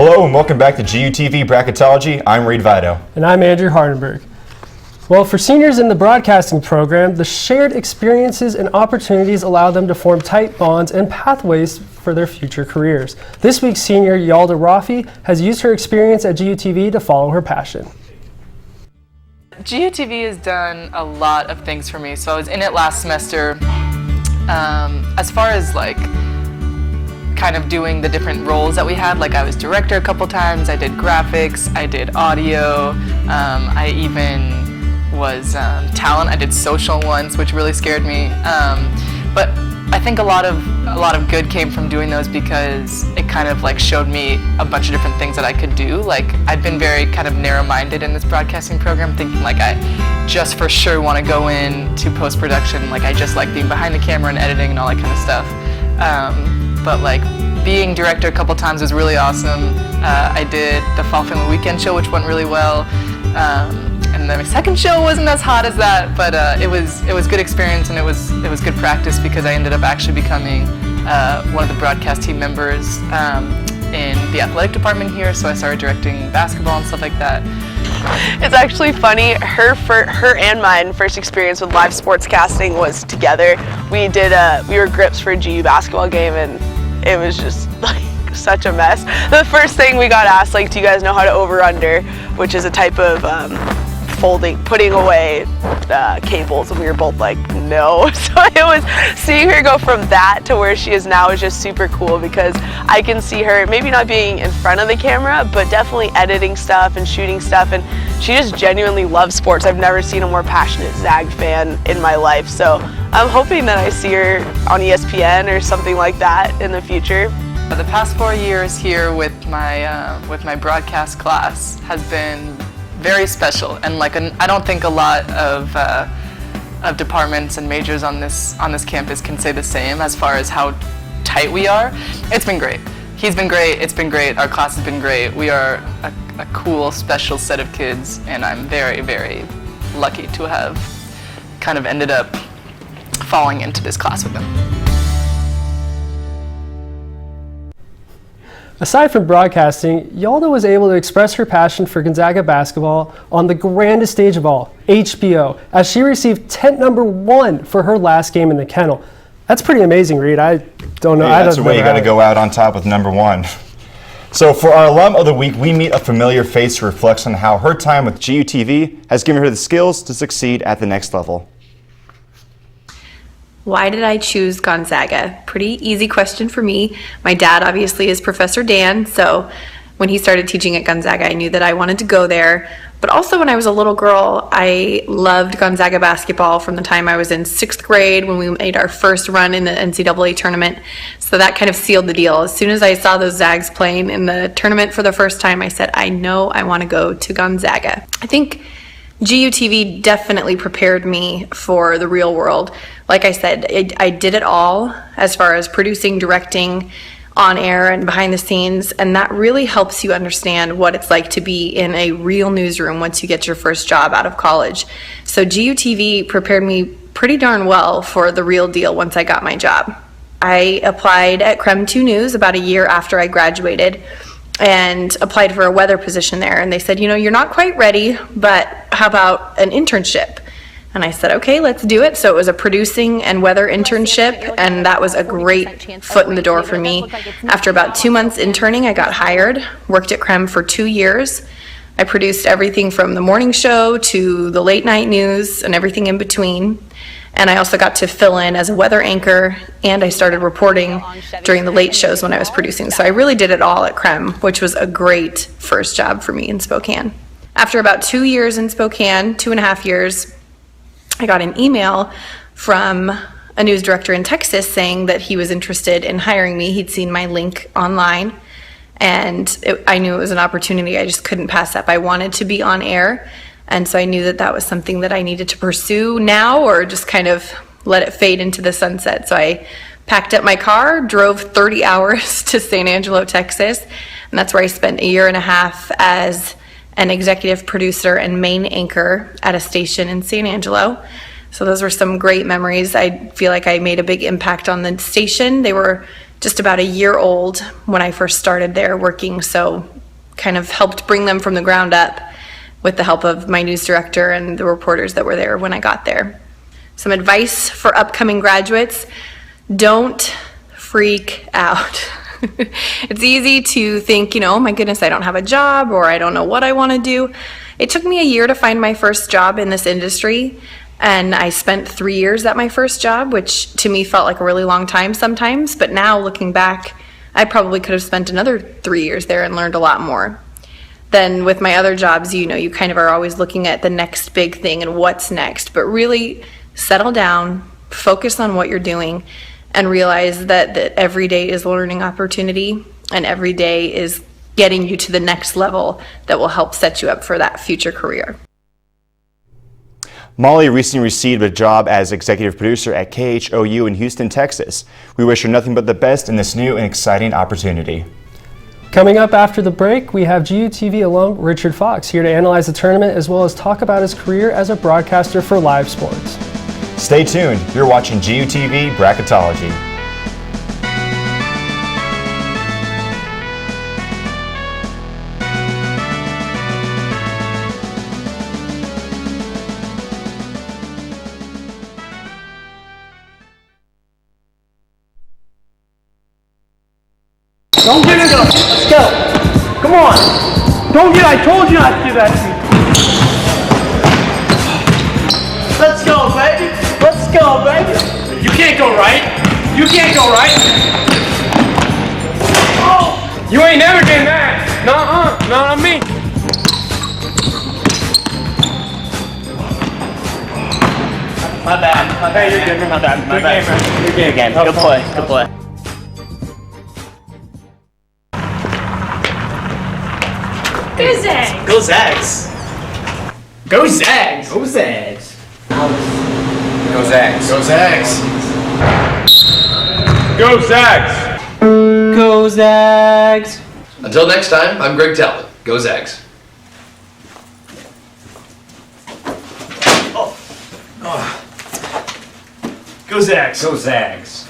Hello and welcome back to GUTV Bracketology. I'm Reed Vito. And I'm Andrew Hardenberg. Well, for seniors in the broadcasting program, the shared experiences and opportunities allow them to form tight bonds and pathways for their future careers. This week's senior, Yalda Rafie, has used her experience at GUTV to follow her passion. GUTV has done a lot of things for me. So I was in it last semester. As far as kind of doing the different roles that we had, I was director a couple times, I did graphics, I did audio, I even was talent. I did social once, which really scared me. But I think a lot of good came from doing those because it kind of showed me a bunch of different things that I could do. I've been very kind of narrow-minded in this broadcasting program, thinking I just for sure want to go into post-production. I just like being behind the camera and editing and all that kind of stuff. But being director a couple times was really awesome. I did the Fall Family Weekend show, which went really well. And then my second show wasn't as hot as that, but it was good experience and it was good practice because I ended up actually becoming one of the broadcast team members in the athletic department here. So I started directing basketball and stuff like that. It's actually funny, her and mine first experience with live sports casting was together. We were grips for a GU basketball game and it was just such a mess. The first thing we got asked, do you guys know how to over-under, which is a type of putting away cables, and we were both no. So it was, seeing her go from that to where she is now is just super cool because I can see her maybe not being in front of the camera, but definitely editing stuff and shooting stuff, and she just genuinely loves sports. I've never seen a more passionate Zag fan in my life, so I'm hoping that I see her on ESPN or something like that in the future. The past 4 years here with my broadcast class has been very special, and I don't think a lot of departments and majors on this campus can say the same as far as how tight we are. It's been great. He's been great. It's been great. Our class has been great. We are a cool, special set of kids, and I'm very, very lucky to have kind of ended up falling into this class with them. Aside from broadcasting, Yalda was able to express her passion for Gonzaga basketball on the grandest stage of all, HBO, as she received tent number 1 for her last game in the kennel. That's pretty amazing, Reed. I don't know. Hey, that's the way you got to go out on top with number 1. So for our alum of the week, we meet a familiar face who reflects on how her time with GUTV has given her the skills to succeed at the next level. Why did I choose Gonzaga? Pretty easy question for me. My dad obviously is Professor Dan, so when he started teaching at Gonzaga, I knew that I wanted to go there. But also when I was a little girl, I loved Gonzaga basketball from the time I was in 6th grade when we made our first run in the NCAA tournament. So that kind of sealed the deal. As soon as I saw those Zags playing in the tournament for the first time, I said, I know I want to go to Gonzaga. I think GUTV definitely prepared me for the real world. Like I said, I did it all as far as producing, directing, on air and behind the scenes, and that really helps you understand what it's like to be in a real newsroom once you get your first job out of college. So GUTV prepared me pretty darn well for the real deal once I got my job. I applied at Krem 2 News about a year after I graduated and applied for a weather position there, and they said, you're not quite ready, but how about an internship? And I said, okay, let's do it. So it was a producing and weather internship, and that was a great foot in the door for me. After about 2 months interning, I got hired, worked at Krem for 2 years. I produced everything from the morning show to the late night news and everything in between. And I also got to fill in as a weather anchor, and I started reporting during the late shows when I was producing. So I really did it all at Krem, which was a great first job for me in Spokane. After about 2 years in Spokane, 2.5 years, I got an email from a news director in Texas saying that he was interested in hiring me. He'd seen my link online, and I knew it was an opportunity I just couldn't pass up. I wanted to be on air, and so I knew that that was something that I needed to pursue now or just kind of let it fade into the sunset. So I packed up my car, drove 30 hours to San Angelo, Texas, and that's where I spent 1.5 years as an executive producer and main anchor at a station in San Angelo. So those were some great memories. I feel like I made a big impact on the station. They were just about a year old when I first started there working, so kind of helped bring them from the ground up with the help of my news director and the reporters that were there when I got there. Some advice for upcoming graduates: don't freak out. It's easy to think, oh my goodness, I don't have a job, or I don't know what I want to do. It took me a year to find my first job in this industry, and I spent 3 years at my first job, which to me felt like a really long time sometimes, but now looking back, I probably could have spent another 3 years there and learned a lot more. Then with my other jobs, you kind of are always looking at the next big thing and what's next, but really settle down, focus on what you're doing, and realize that every day is a learning opportunity, and every day is getting you to the next level that will help set you up for that future career. Molly recently received a job as executive producer at KHOU in Houston, Texas. We wish her nothing but the best in this new and exciting opportunity. Coming up after the break, we have GUTV alum Richard Fox here to analyze the tournament as well as talk about his career as a broadcaster for live sports. Stay tuned. You're watching GUTV Bracketology. Don't get it up. Let's go. Come on. Don't get, I told you not to do that to me. Let's go, baby. Let's go, baby. You can't go right. You can't go right. Oh! You ain't never getting that. Nuh-uh. Not on me. My bad. My bad. You're good. My bad. My bad. You're good again. Good play. Good play. Go Zags! Go Zags! Go Zags! Go Zags! Go Zags! Go Zags! Go Zags! Go Zags! Until next time, I'm Greg Talbot. Go Zags! Go Zags! Go Zags!